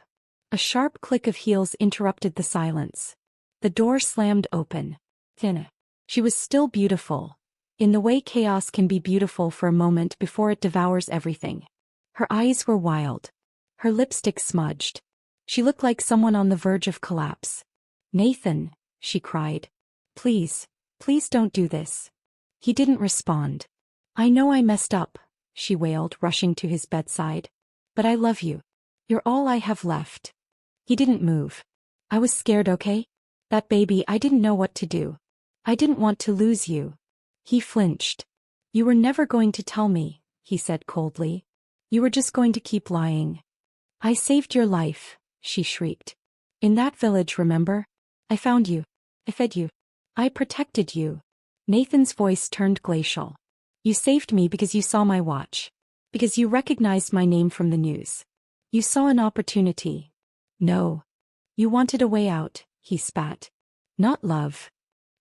A sharp click of heels interrupted the silence. The door slammed open. Tina. She was still beautiful. In the way chaos can be beautiful for a moment before it devours everything. Her eyes were wild. Her lipstick smudged. She looked like someone on the verge of collapse. Nathan, she cried. Please, please don't do this. He didn't respond. I know I messed up, she wailed, rushing to his bedside. But I love you. You're all I have left. He didn't move. I was scared, okay? That baby, I didn't know what to do. I didn't want to lose you. He flinched. You were never going to tell me, he said coldly. You were just going to keep lying. I saved your life, she shrieked. In that village, remember? I found you. I fed you. I protected you. Nathan's voice turned glacial. You saved me because you saw my watch. Because you recognized my name from the news. You saw an opportunity. No. You wanted a way out, he spat. Not love.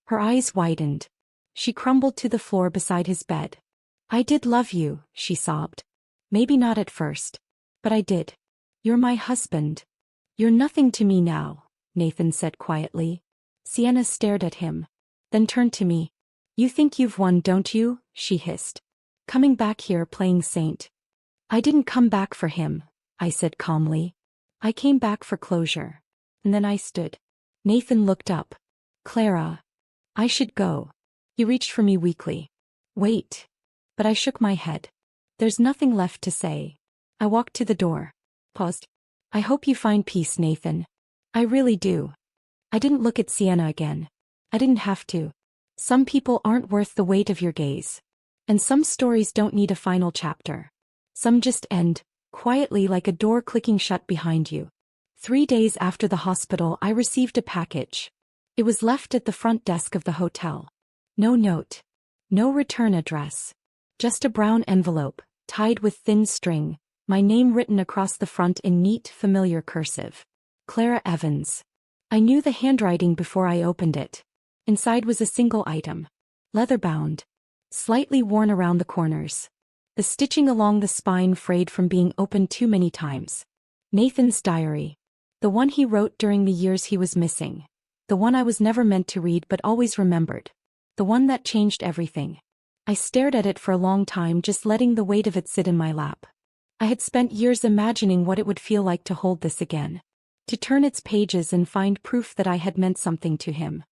Her eyes widened. She crumbled to the floor beside his bed. I did love you, she sobbed. Maybe not at first. But I did. You're my husband. You're nothing to me now, Nathan said quietly. Sienna stared at him. Then turned to me. You think you've won, don't you? She hissed. Coming back here playing saint. I didn't come back for him, I said calmly. I came back for closure. And then I stood. Nathan looked up. Clara. I should go. He reached for me weakly. Wait. But I shook my head. There's nothing left to say. I walked to the door. Paused. I hope you find peace, Nathan. I really do. I didn't look at Sienna again. I didn't have to. Some people aren't worth the weight of your gaze. And some stories don't need a final chapter. Some just end, quietly like a door clicking shut behind you. 3 days after the hospital, I received a package. It was left at the front desk of the hotel. No note. No return address. Just a brown envelope, tied with thin string, my name written across the front in neat, familiar cursive. Clara Evans. I knew the handwriting before I opened it. Inside was a single item. Leather-bound. Slightly worn around the corners. The stitching along the spine frayed from being opened too many times. Nathan's diary. The one he wrote during the years he was missing. The one I was never meant to read but always remembered. The one that changed everything. I stared at it for a long time, just letting the weight of it sit in my lap. I had spent years imagining what it would feel like to hold this again. To turn its pages and find proof that I had meant something to him.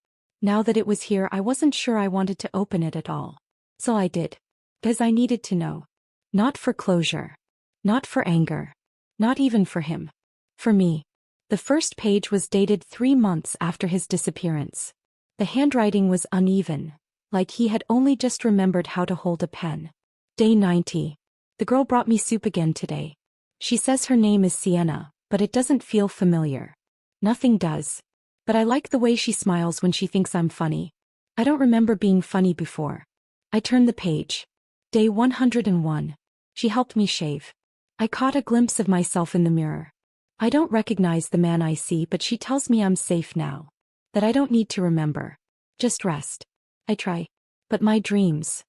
Now that it was here, I wasn't sure I wanted to open it at all. So I did. Because I needed to know. Not for closure. Not for anger. Not even for him. For me. The first page was dated 3 months after his disappearance. The handwriting was uneven, like he had only just remembered how to hold a pen. Day 90. The girl brought me soup again today. She says her name is Sienna, but it doesn't feel familiar. Nothing does. But I like the way she smiles when she thinks I'm funny. I don't remember being funny before. I turned the page. Day 101. She helped me shave. I caught a glimpse of myself in the mirror. I don't recognize the man I see, but she tells me I'm safe now. That I don't need to remember. Just rest. I try. But my dreams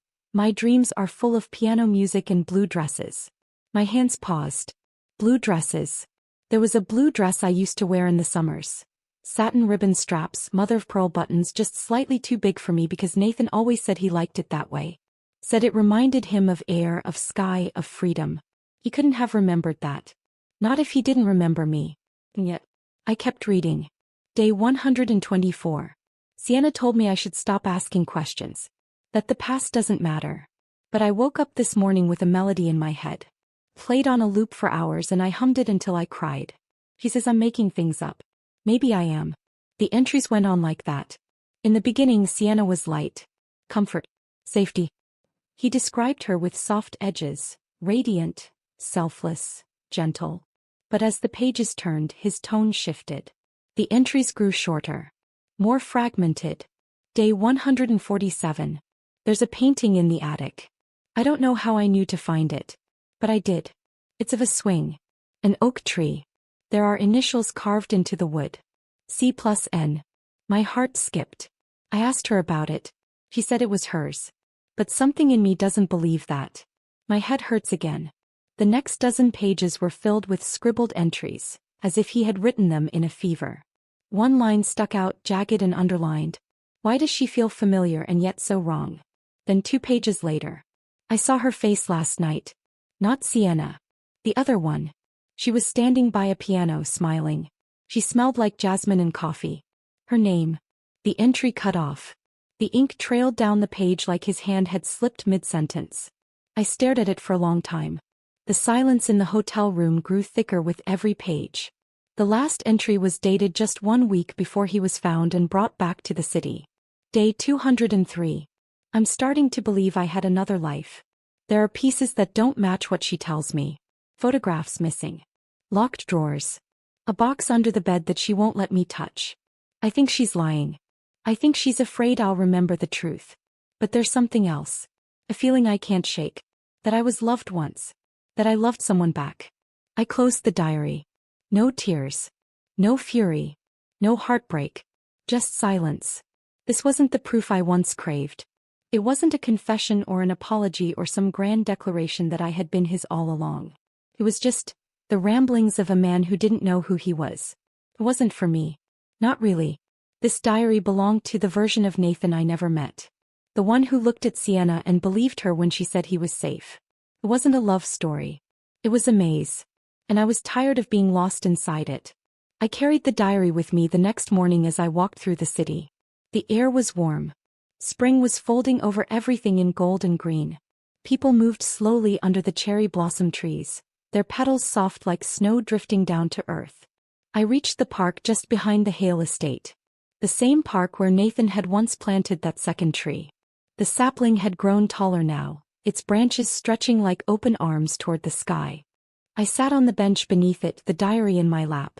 are full of piano music and blue dresses. My hands paused. Blue dresses. There was a blue dress I used to wear in the summers. Satin ribbon straps, mother-of-pearl buttons, just slightly too big for me because Nathan always said he liked it that way. Said it reminded him of air, of sky, of freedom. He couldn't have remembered that. Not if he didn't remember me. And yet, I kept reading. Day 124. Sienna told me I should stop asking questions. That the past doesn't matter. But I woke up this morning with a melody in my head. Played on a loop for hours and I hummed it until I cried. He says I'm making things up. Maybe I am. The entries went on like that. In the beginning, Sienna was light. Comfort. Safety. He described her with soft edges, radiant, selfless, gentle. But as the pages turned, his tone shifted. The entries grew shorter. More fragmented. Day 147. There's a painting in the attic. I don't know how I knew to find it. But I did. It's of a swing. An oak tree. There are initials carved into the wood. C+N. My heart skipped. I asked her about it. She said it was hers. But something in me doesn't believe that. My head hurts again. The next dozen pages were filled with scribbled entries, as if he had written them in a fever. One line stuck out, jagged and underlined. Why does she feel familiar and yet so wrong? Then 2 pages later. I saw her face last night. Not Sienna. The other one. She was standing by a piano smiling. She smelled like jasmine and coffee. Her name. The entry cut off. The ink trailed down the page like his hand had slipped mid-sentence. I stared at it for a long time. The silence in the hotel room grew thicker with every page. The last entry was dated just 1 week before he was found and brought back to the city. Day 203. I'm starting to believe I had another life. There are pieces that don't match what she tells me. Photographs missing. Locked drawers. A box under the bed that she won't let me touch. I think she's lying. I think she's afraid I'll remember the truth. But there's something else. A feeling I can't shake. That I was loved once. That I loved someone back. I closed the diary. No tears. No fury. No heartbreak. Just silence. This wasn't the proof I once craved. It wasn't a confession or an apology or some grand declaration that I had been his all along. It was just the ramblings of a man who didn't know who he was. It wasn't for me. Not really. This diary belonged to the version of Nathan I never met. The one who looked at Sienna and believed her when she said he was safe. It wasn't a love story. It was a maze. And I was tired of being lost inside it. I carried the diary with me the next morning as I walked through the city. The air was warm. Spring was folding over everything in gold and green. People moved slowly under the cherry blossom trees, their petals soft like snow drifting down to earth. I reached the park just behind the Hale estate. The same park where Nathan had once planted that second tree. The sapling had grown taller now, its branches stretching like open arms toward the sky. I sat on the bench beneath it, the diary in my lap.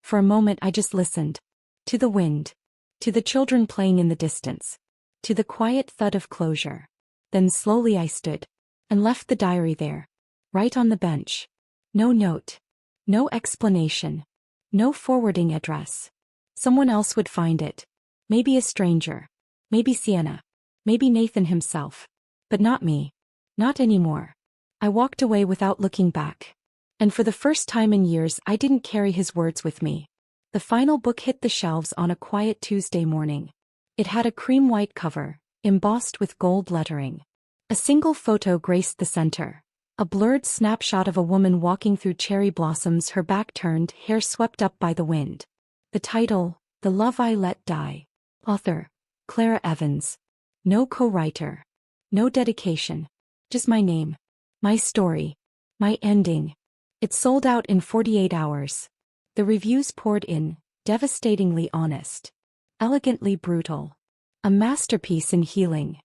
For a moment I just listened. To the wind. To the children playing in the distance. To the quiet thud of closure. Then slowly I stood. And left the diary there. Right on the bench. No note. No explanation. No forwarding address. Someone else would find it. Maybe a stranger. Maybe Sienna. Maybe Nathan himself. But not me. Not anymore. I walked away without looking back. And for the first time in years I didn't carry his words with me. The final book hit the shelves on a quiet Tuesday morning. It had a cream-white cover, embossed with gold lettering. A single photo graced the center. A blurred snapshot of a woman walking through cherry blossoms, her back turned, hair swept up by the wind. The title, The Love I Let Die. Author, Clara Evans. No co-writer. No dedication. Just my name. My story. My ending. It sold out in 48 hours. The reviews poured in, devastatingly honest. Elegantly brutal. A masterpiece in healing.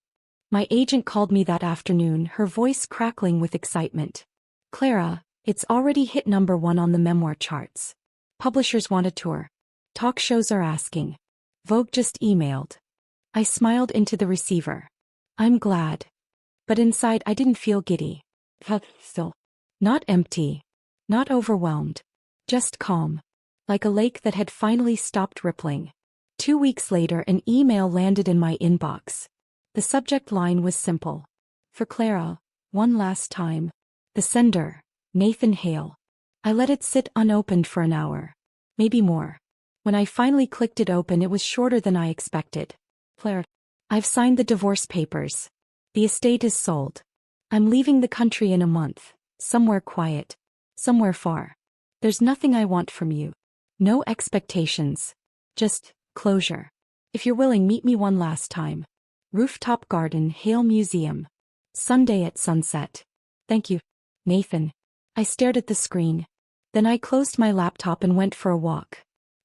My agent called me that afternoon, her voice crackling with excitement. Clara, it's already hit #1 on the memoir charts. Publishers want a tour. Talk shows are asking. Vogue just emailed. I smiled into the receiver. I'm glad. But inside I didn't feel giddy. Still. Not empty. Not overwhelmed. Just calm. Like a lake that had finally stopped rippling. 2 weeks later an email landed in my inbox. The subject line was simple. For Clara, one last time. The sender, Nathan Hale. I let it sit unopened for an hour. Maybe more. When I finally clicked it open it was shorter than I expected. Clara, I've signed the divorce papers. The estate is sold. I'm leaving the country in a month. Somewhere quiet. Somewhere far. There's nothing I want from you. No expectations. Just closure. If you're willing, meet me one last time. Rooftop garden, Hale Museum. Sunday at sunset. Thank you, Nathan. I stared at the screen. Then I closed my laptop and went for a walk.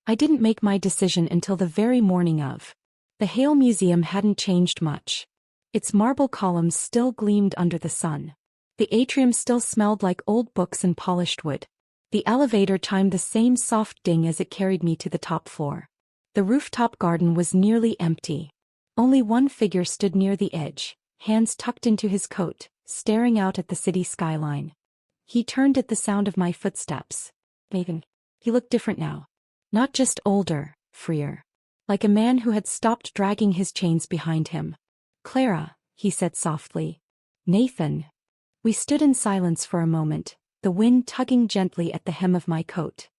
I didn't make my decision until the very morning of. The Hale Museum hadn't changed much. Its marble columns still gleamed under the sun. The atrium still smelled like old books and polished wood. The elevator chimed the same soft ding as it carried me to the top floor. The rooftop garden was nearly empty. Only one figure stood near the edge, hands tucked into his coat, staring out at the city skyline. He turned at the sound of my footsteps. Nathan. He looked different now. Not just older, freer. Like a man who had stopped dragging his chains behind him. Clara, he said softly. Nathan. We stood in silence for a moment, the wind tugging gently at the hem of my coat.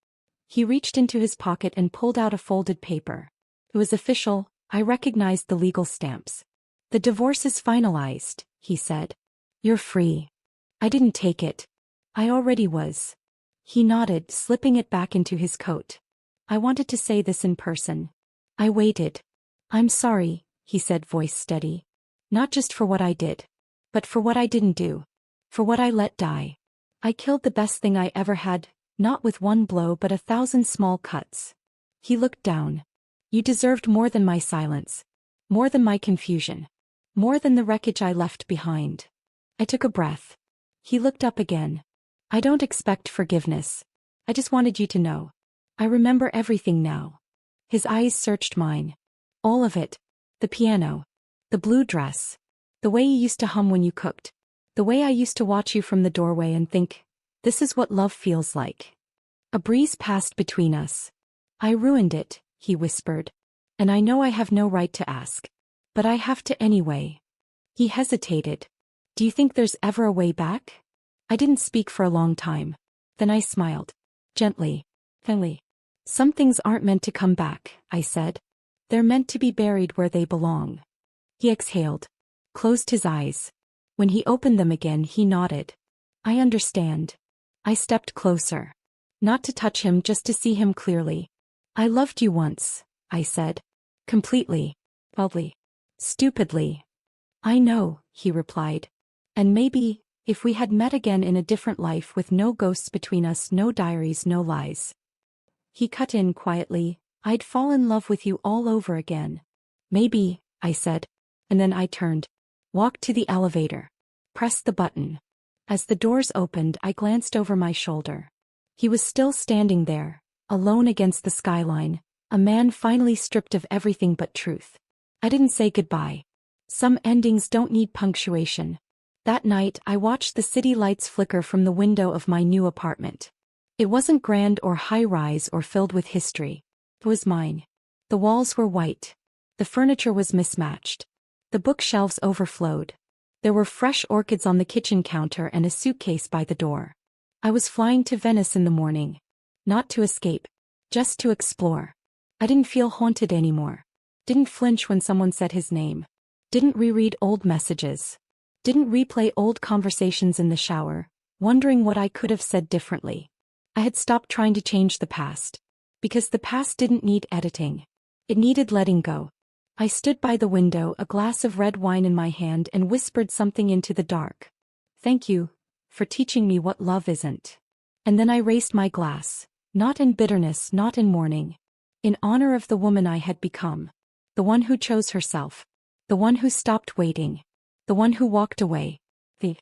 He reached into his pocket and pulled out a folded paper. It was official. I recognized the legal stamps. The divorce is finalized, he said. You're free. I didn't take it. I already was. He nodded, slipping it back into his coat. I wanted to say this in person. I waited. I'm sorry, he said, voice steady. Not just for what I did. But for what I didn't do. For what I let die. I killed the best thing I ever had, not with one blow but 1,000 small cuts. He looked down. You deserved more than my silence. More than my confusion. More than the wreckage I left behind. I took a breath. He looked up again. I don't expect forgiveness. I just wanted you to know. I remember everything now. His eyes searched mine. All of it. The piano. The blue dress. The way you used to hum when you cooked. The way I used to watch you from the doorway and think, this is what love feels like. A breeze passed between us. I ruined it, he whispered. And I know I have no right to ask. But I have to anyway. He hesitated. Do you think there's ever a way back? I didn't speak for a long time. Then I smiled. Gently. Finally. Some things aren't meant to come back, I said. They're meant to be buried where they belong. He exhaled. Closed his eyes. When he opened them again, he nodded. I understand. I stepped closer. Not to touch him, just to see him clearly. I loved you once, I said. Completely. Wildly. Stupidly. I know, he replied. And maybe, if we had met again in a different life with no ghosts between us, no diaries, no lies. He cut in quietly, I'd fall in love with you all over again. Maybe, I said. And then I turned. Walked to the elevator. Pressed the button. As the doors opened, I glanced over my shoulder. He was still standing there, alone against the skyline, a man finally stripped of everything but truth. I didn't say goodbye. Some endings don't need punctuation. That night, I watched the city lights flicker from the window of my new apartment. It wasn't grand or high-rise or filled with history. It was mine. The walls were white. The furniture was mismatched. The bookshelves overflowed. There were fresh orchids on the kitchen counter and a suitcase by the door. I was flying to Venice in the morning. Not to escape. Just to explore. I didn't feel haunted anymore. Didn't flinch when someone said his name. Didn't reread old messages. Didn't replay old conversations in the shower, wondering what I could have said differently. I had stopped trying to change the past. Because the past didn't need editing. It needed letting go. I stood by the window, a glass of red wine in my hand, and whispered something into the dark. Thank you for teaching me what love isn't. And then I raised my glass, not in bitterness, not in mourning. In honor of the woman I had become. The one who chose herself. The one who stopped waiting. The one who walked away. The